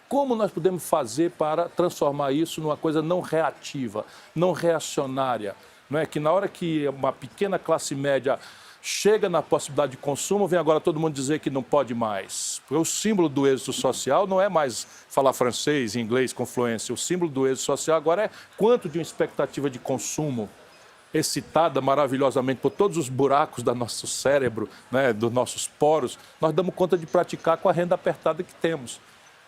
Como nós podemos fazer para transformar isso numa coisa não reativa, não reacionária? Não é? Que na hora que uma pequena classe média chega na possibilidade de consumo, vem agora todo mundo dizer que não pode mais. Porque o símbolo do êxito social não é mais falar francês e inglês com fluência. O símbolo do êxito social agora é quanto de uma expectativa de consumo excitada maravilhosamente por todos os buracos do nosso cérebro, né, dos nossos poros, nós damos conta de praticar com a renda apertada que temos.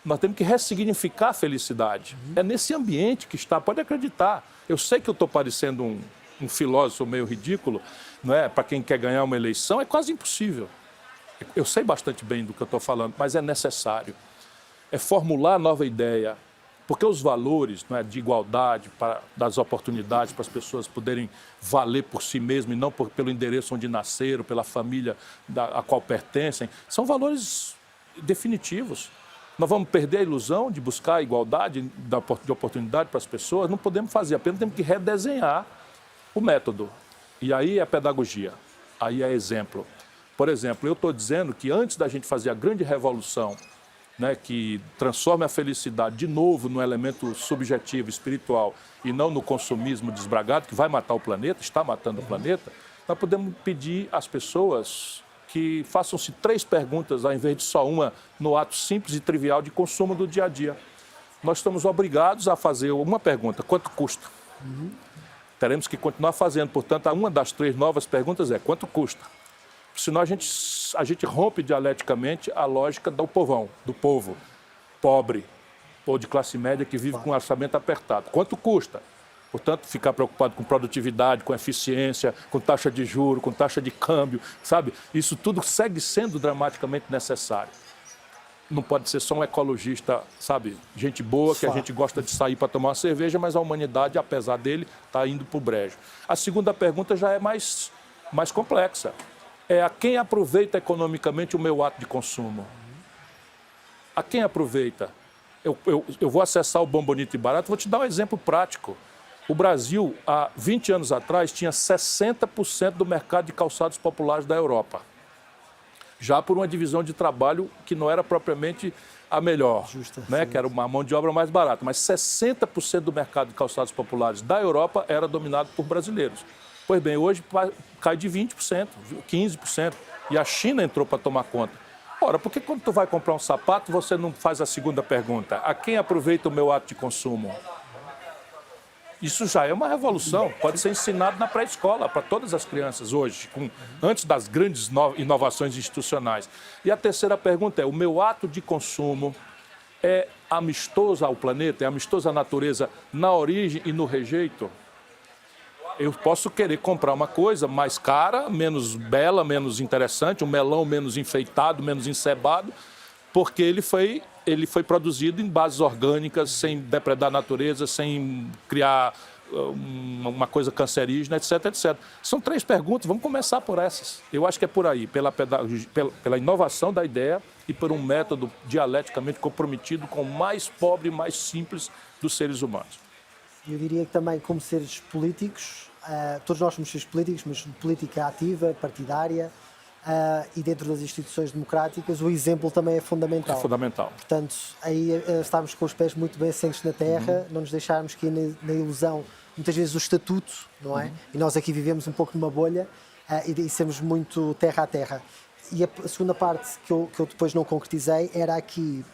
Nós temos que ressignificar a felicidade. É nesse ambiente que está, pode acreditar. Eu sei que eu estou parecendo um filósofo meio ridículo, não é? Para quem quer ganhar uma eleição, é quase impossível. Eu sei bastante bem do que eu estou falando, mas é necessário. É formular nova ideia, porque os valores, não é, de igualdade, das oportunidades para as pessoas poderem valer por si mesmas e não pelo endereço onde nasceram, pela família a qual pertencem, são valores definitivos. Nós vamos perder a ilusão de buscar a igualdade de oportunidade para as pessoas? Não podemos fazer, apenas temos que redesenhar o método. E aí é pedagogia, aí é exemplo. Por exemplo, eu estou dizendo que antes da gente fazer a grande revolução, né, que transforme a felicidade de novo no elemento subjetivo, espiritual, e não no consumismo desbragado, que vai matar o planeta, está matando o planeta, nós podemos pedir às pessoas que façam-se 3 perguntas, ao invés de só uma, no ato simples e trivial de consumo do dia a dia. Nós estamos obrigados a fazer uma pergunta: quanto custa? Teremos que continuar fazendo, portanto, uma das 3 novas perguntas é: quanto custa? Senão a gente rompe dialeticamente a lógica do povão, do povo pobre ou de classe média que vive com um orçamento apertado. Quanto custa? Portanto, ficar preocupado com produtividade, com eficiência, com taxa de juros, com taxa de câmbio, sabe? Isso tudo segue sendo dramaticamente necessário. Não pode ser só um ecologista, sabe? Gente boa, que a gente gosta de sair para tomar uma cerveja, mas a humanidade, apesar dele, está indo para o brejo. A segunda pergunta já é mais complexa. É a quem aproveita economicamente o meu ato de consumo? A quem aproveita? Eu vou acessar o Bom, Bonito e Barato, vou te dar um exemplo prático. O Brasil, há 20 anos atrás, tinha 60% do mercado de calçados populares da Europa. Já por uma divisão de trabalho que não era propriamente a melhor, justa, né? Que era uma mão de obra mais barata. Mas 60% do mercado de calçados populares da Europa era dominado por brasileiros. Pois bem, hoje cai de 20%, 15%. E a China entrou para tomar conta. Ora, por que quando tu vai comprar um sapato, você não faz a segunda pergunta? A quem aproveita o meu ato de consumo? Isso já é uma revolução, pode ser ensinado na pré-escola para todas as crianças hoje, antes das grandes inovações institucionais. E a terceira pergunta é: o meu ato de consumo é amistoso ao planeta, é amistoso à natureza na origem e no rejeito? Eu posso querer comprar uma coisa mais cara, menos bela, menos interessante, um melão menos enfeitado, menos encebado, porque ele foi produzido em bases orgânicas, sem depredar a natureza, sem criar uma coisa cancerígena, etc, etc. São 3 perguntas, vamos começar por essas. Eu acho que é por aí, pela inovação da ideia e por um método dialeticamente comprometido com o mais pobre e mais simples dos seres humanos.
Eu diria que também, como seres políticos, todos nós somos seres políticos, mas política ativa, partidária, e dentro das instituições democráticas, o exemplo também é fundamental.
É fundamental.
Portanto, aí estamos com os pés muito bem assentes na terra, não nos deixarmos cair na ilusão, muitas vezes, o estatuto, não é? E nós aqui vivemos um pouco numa bolha e sermos muito terra a terra. E a segunda parte que eu depois não concretizei era aqui,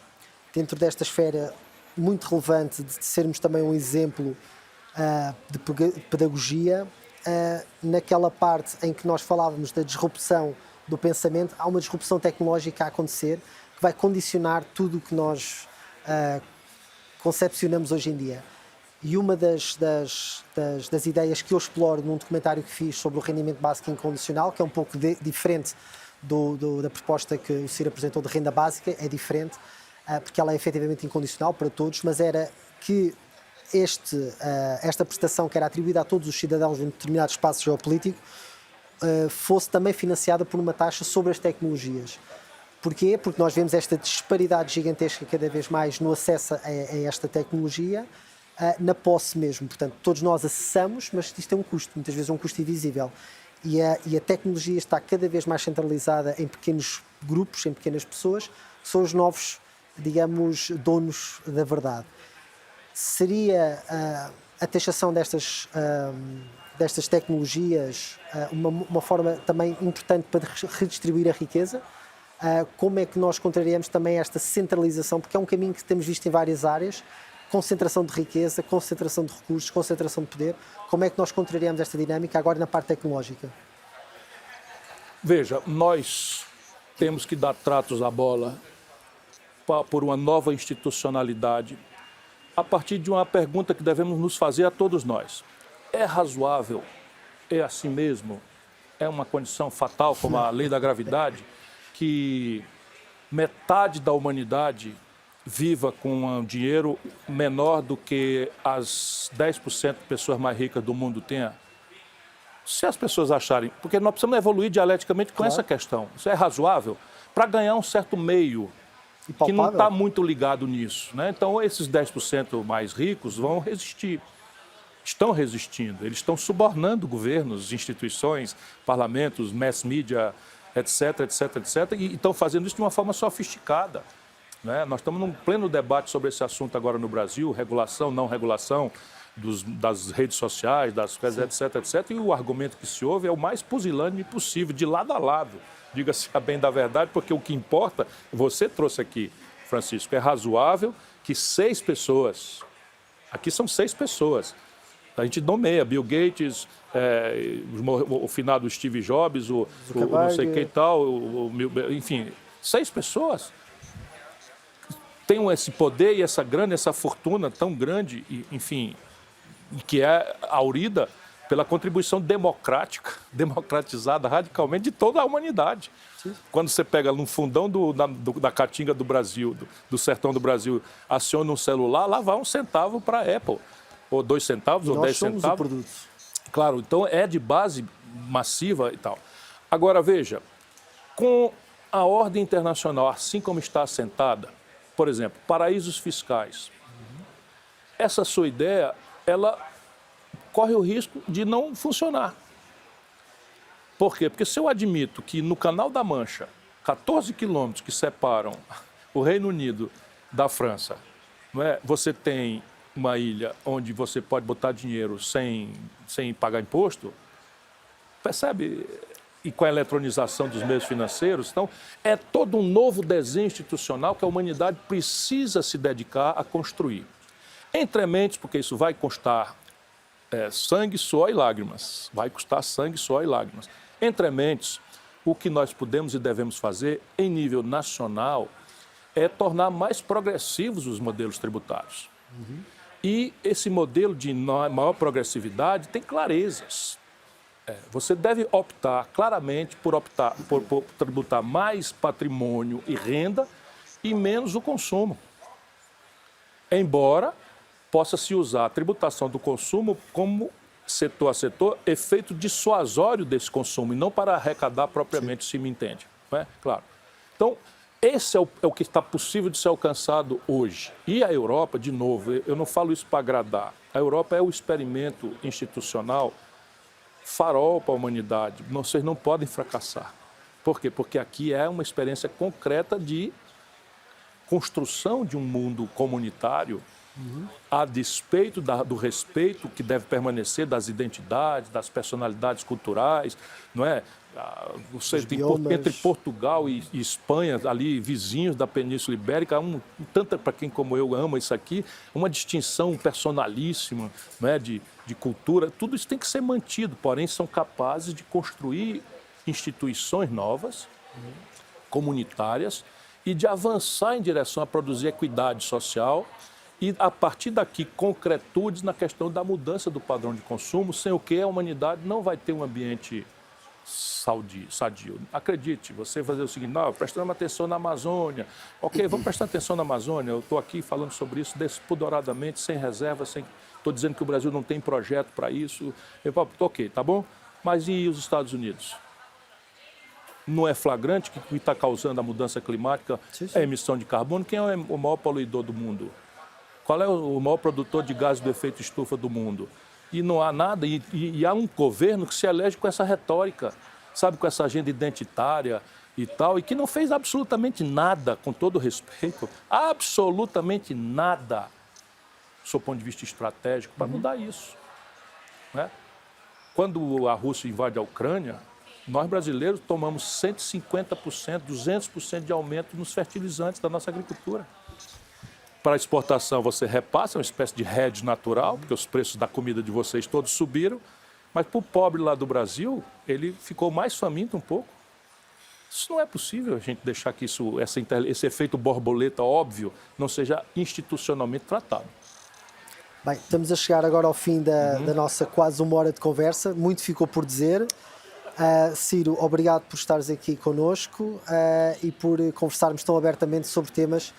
dentro desta esfera muito relevante de sermos também um exemplo de pedagogia, naquela parte em que nós falávamos da disrupção do pensamento, há uma disrupção tecnológica a acontecer que vai condicionar tudo o que nós concepcionamos hoje em dia. E uma das ideias que eu exploro num documentário que fiz sobre o rendimento básico incondicional, que é um pouco diferente da proposta que o CIR apresentou de renda básica, é diferente, porque ela é efetivamente incondicional para todos, mas era que esta prestação que era atribuída a todos os cidadãos de um determinado espaço geopolítico fosse também financiada por uma taxa sobre as tecnologias. Porquê? Porque nós vemos esta disparidade gigantesca cada vez mais no acesso a esta tecnologia, na posse mesmo. Portanto, todos nós acessamos, mas isto tem um custo, muitas vezes um custo invisível. E a tecnologia está cada vez mais centralizada em pequenos grupos, em pequenas pessoas, que são os novos, digamos, donos da verdade. Seria a taxação destas tecnologias uma forma também importante para redistribuir a riqueza? Como é que nós contrariamos também esta centralização? Porque é um caminho que temos visto em várias áreas, concentração de riqueza, concentração de recursos, concentração de poder. Como é que nós contrariamos esta dinâmica agora na parte tecnológica?
Veja, nós temos que dar tratos à bola por uma nova institucionalidade a partir de uma pergunta que devemos nos fazer a todos nós. É razoável? É assim mesmo? É uma condição fatal, como a lei da gravidade, que metade da humanidade viva com um dinheiro menor do que as 10% de pessoas mais ricas do mundo tenham? Se as pessoas acharem, porque nós precisamos evoluir dialeticamente com essa questão. Isso é razoável? Para ganhar um certo meio que não está muito ligado nisso, né? Então, esses 10% mais ricos vão resistir. Estão resistindo, eles estão subornando governos, instituições, parlamentos, mass media, etc, etc, etc, e estão fazendo isso de uma forma sofisticada, né? Nós estamos num pleno debate sobre esse assunto agora no Brasil, regulação, não regulação das redes sociais, das coisas, etc, etc, e o argumento que se ouve é o mais pusilânime possível, de lado a lado, diga-se a bem da verdade, porque o que importa, você trouxe aqui, Francisco, é razoável que 6 pessoas, aqui são 6 pessoas, a gente nomeia Bill Gates, o finado Steve Jobs, o não sei quem tal, enfim, 6 pessoas têm esse poder e essa grana, essa fortuna tão grande, enfim, que é aurida pela contribuição democratizada radicalmente de toda a humanidade. Sim. Quando você pega no fundão da Caatinga do Brasil, do sertão do Brasil, aciona um celular, lá vai 1 centavo para a Apple. Ou 2 centavos, ou 10 centavos. O produto. Claro, então é de base massiva e tal. Agora, veja, com a ordem internacional, assim como está assentada, por exemplo, paraísos fiscais, essa sua ideia, ela corre o risco de não funcionar. Por quê? Porque se eu admito que no Canal da Mancha, 14 quilômetros que separam o Reino Unido da França, não é? Você tem uma ilha onde você pode botar dinheiro sem pagar imposto, percebe? E com a eletronização dos meios financeiros, então, é todo um novo desenho institucional que a humanidade precisa se dedicar a construir. Entre mentes, porque isso vai custar sangue, suor e lágrimas. Vai custar sangue, suor e lágrimas. Entre mentes, o que nós podemos e devemos fazer em nível nacional é tornar mais progressivos os modelos tributários. Uhum. E esse modelo de maior progressividade tem clarezas. Você deve optar claramente por tributar mais patrimônio e renda e menos o consumo. Embora possa se usar a tributação do consumo como setor a setor, efeito dissuasório desse consumo, e não para arrecadar propriamente, se me entende. Não é? Claro. Então, esse é o que está possível de ser alcançado hoje. E a Europa, de novo, eu não falo isso para agradar, a Europa é o experimento institucional farol para a humanidade. Vocês não podem fracassar. Por quê? Porque aqui é uma experiência concreta de construção de um mundo comunitário, a despeito do respeito que deve permanecer das identidades, das personalidades culturais, não é? Você tem entre Portugal e Espanha, ali vizinhos da Península Ibérica, tanto para quem como eu ama isso aqui, uma distinção personalíssima, não é? de cultura, tudo isso tem que ser mantido, porém são capazes de construir instituições novas, comunitárias, e de avançar em direção a produzir equidade social e, a partir daqui, concretudes na questão da mudança do padrão de consumo, sem o que a humanidade não vai ter um ambiente sadio. Acredite, você fazer o seguinte, não, prestando atenção na Amazônia, ok, vamos prestar atenção na Amazônia, eu estou aqui falando sobre isso despudoradamente, sem reserva, estou dizendo que o Brasil não tem projeto para isso, ok, tá bom? Mas e os Estados Unidos? Não é flagrante que está causando a mudança climática, a emissão de carbono? Quem é o maior poluidor do mundo? Qual é o maior produtor de gases do efeito estufa do mundo? E não há nada, e há um governo que se elege com essa retórica, sabe, com essa agenda identitária e tal, e que não fez absolutamente nada, com todo respeito, absolutamente nada, do seu ponto de vista estratégico, para mudar isso. Né? Quando a Rússia invade a Ucrânia, nós brasileiros tomamos 150%, 200% de aumento nos fertilizantes da nossa agricultura. para a exportação você repassa, é uma espécie de hedge natural, porque os preços da comida de vocês todos subiram, mas para o pobre lá do Brasil, ele ficou mais faminto um pouco. Isso não é possível a gente deixar que esse efeito borboleta óbvio não seja institucionalmente tratado.
Bem, estamos a chegar agora ao fim da nossa quase 1 hora de conversa. Muito ficou por dizer. Ciro, obrigado por estares aqui connosco e por conversarmos tão abertamente sobre temas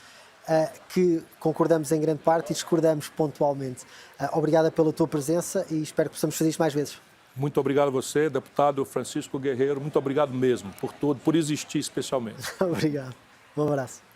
que concordamos em grande parte e discordamos pontualmente. Obrigada pela tua presença e espero que possamos fazer isto mais vezes.
Muito obrigado a você, deputado Francisco Guerreiro. Muito obrigado mesmo por tudo, por existir especialmente.
Obrigado. Um abraço.